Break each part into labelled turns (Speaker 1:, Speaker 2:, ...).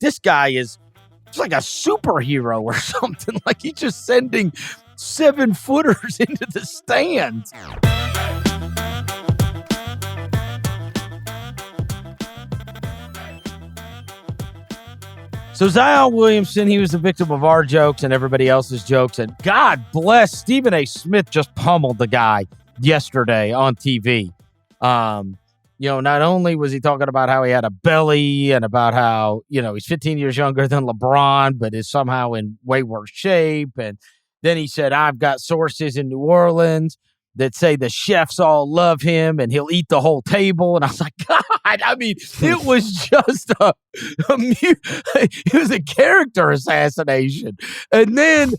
Speaker 1: this guy is just like a superhero or something. Like he's just sending 7-footers into the stands. So Zion Williamson, he was the victim of our jokes and everybody else's jokes. And God bless, Stephen A. Smith just pummeled the guy yesterday on TV. Not only was he talking about how he had a belly and about how, he's 15 years younger than LeBron, but is somehow in way worse shape. And then he said, I've got sources in New Orleans that say the chefs all love him and he'll eat the whole table. And I was like, God, I mean, it was just it was a character assassination. And then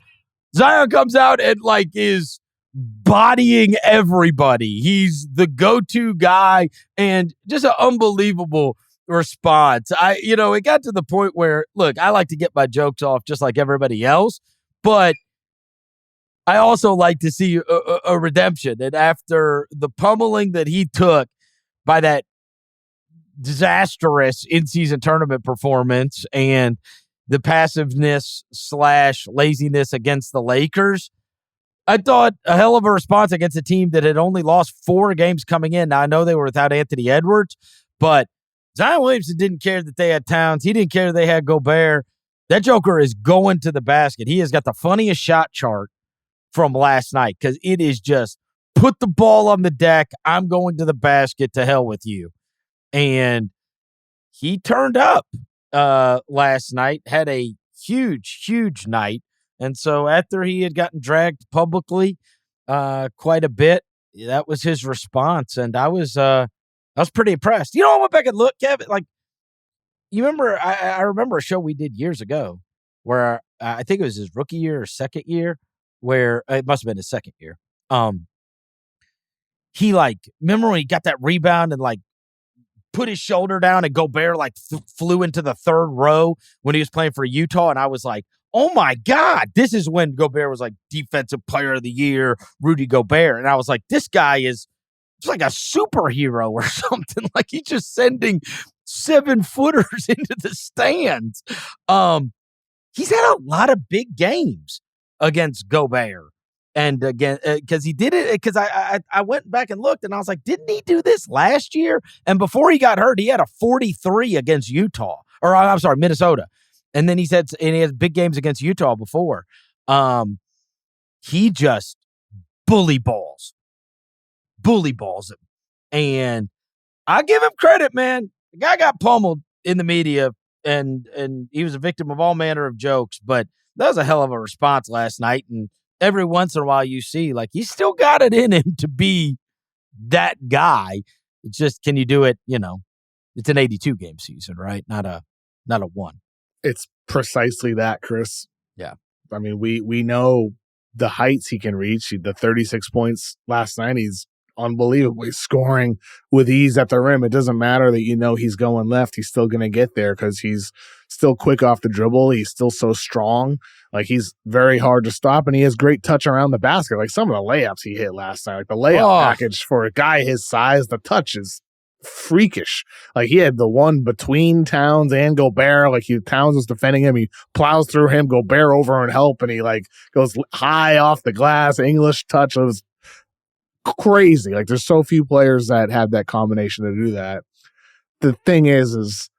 Speaker 1: Zion comes out and is bodying everybody. He's the go-to guy and just an unbelievable response. It got to the point where, look, I like to get my jokes off just like everybody else, but I also like to see a redemption. And after the pummeling that he took by that disastrous in-season tournament performance and the passiveness / laziness against the Lakers, I thought a hell of a response against a team that had only lost 4 games coming in. Now, I know they were without Anthony Edwards, but Zion Williamson didn't care that they had Towns. He didn't care they had Gobert. That joker is going to the basket. He has got the funniest shot chart from last night because it is just put the ball on the deck. I'm going to the basket, to hell with you. And he turned up last night, had a huge night. And so after he had gotten dragged publicly quite a bit, that was his response. And I was pretty impressed. I went back and looked, Kevin, you remember, I remember a show we did years ago where I think it was his rookie year or second year, where it must have been his second year. He remember when he got that rebound and put his shoulder down and Gobert flew into the third row when he was playing for Utah. And I was like, oh my God, this is when Gobert was defensive player of the year, Rudy Gobert. And I was like, this guy is just like a superhero or something. He's just sending 7-footers into the stands. He's had a lot of big games against Gobert. And again, because he did it, because I went back and looked and I was like, didn't he do this last year? And before he got hurt, he had a 43 against Utah, or I'm sorry, Minnesota. And then he has big games against Utah before. He just bully balls him. And I give him credit, man. The guy got pummeled in the media and he was a victim of all manner of jokes, but that was a hell of a response last night. And every once in a while you see he's still got it in him to be that guy. It's just, can you do it? It's an 82 game season, right? Not a 1.
Speaker 2: It's precisely that, Chris.
Speaker 1: Yeah.
Speaker 2: I mean, we know the heights he can reach. The 36 points last night, he's unbelievably scoring with ease at the rim. It doesn't matter that he's going left. He's still going to get there because he's still quick off the dribble. He's still so strong. He's very hard to stop, and he has great touch around the basket. Some of the layups he hit last night, the layup package for a guy his size, the touch is freakish. He had the one between Towns and Gobert. Towns was defending him. He plows through him, Gobert over and help, and he goes high off the glass. English touch. It was crazy. There's so few players that have that combination to do that. The thing is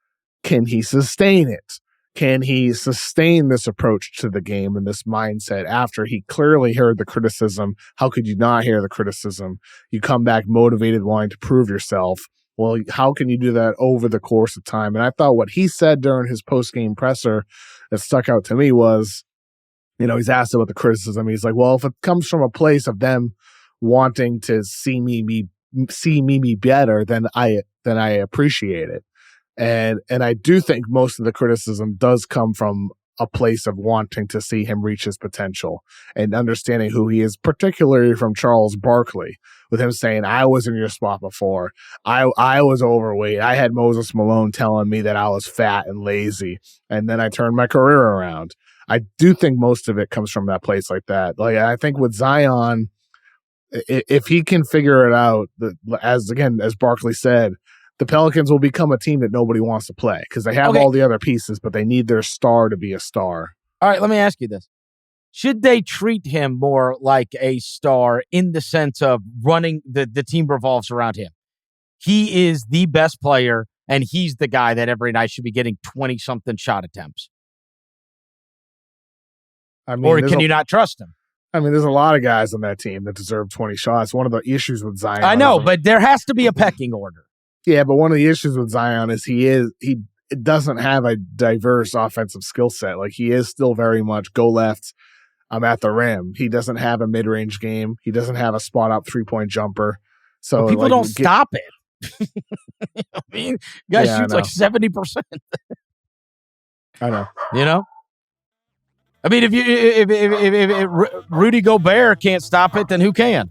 Speaker 2: can he sustain it? Can he sustain this approach to the game and this mindset after he clearly heard the criticism? How could you not hear the criticism? You come back motivated, wanting to prove yourself. Well, how can you do that over the course of time? And I thought what he said during his post-game presser that stuck out to me was, he's asked about the criticism. He's like, well, if it comes from a place of them wanting to see me be better, then I appreciate it. And I do think most of the criticism does come from a place of wanting to see him reach his potential and understanding who he is, particularly from Charles Barkley, with him saying, I was in your spot before. I was overweight. I had Moses Malone telling me that I was fat and lazy, and then I turned my career around. I do think most of it comes from that place like that. I think with Zion, if he can figure it out, as Barkley said, the Pelicans will become a team that nobody wants to play because they have all the other pieces, but they need their star to be a star.
Speaker 1: All right, let me ask you this. Should they treat him more like a star in the sense of running the team revolves around him? He is the best player, and he's the guy that every night should be getting 20-something shot attempts.
Speaker 2: I mean,
Speaker 1: or can you not trust him?
Speaker 2: I mean, there's a lot of guys on that team that deserve 20 shots. One of the issues with Zion.
Speaker 1: I know, but there has to be a pecking order.
Speaker 2: Yeah, but one of the issues with Zion is he doesn't have a diverse offensive skill set. Like, he is still very much go left, I'm at the rim. He doesn't have a mid-range game. He doesn't have a spot-up three-point jumper. So
Speaker 1: people don't stop it. You know what I mean? Guy shoots like 70%.
Speaker 2: I know.
Speaker 1: You know? I mean, if Rudy Gobert can't stop it, then who can?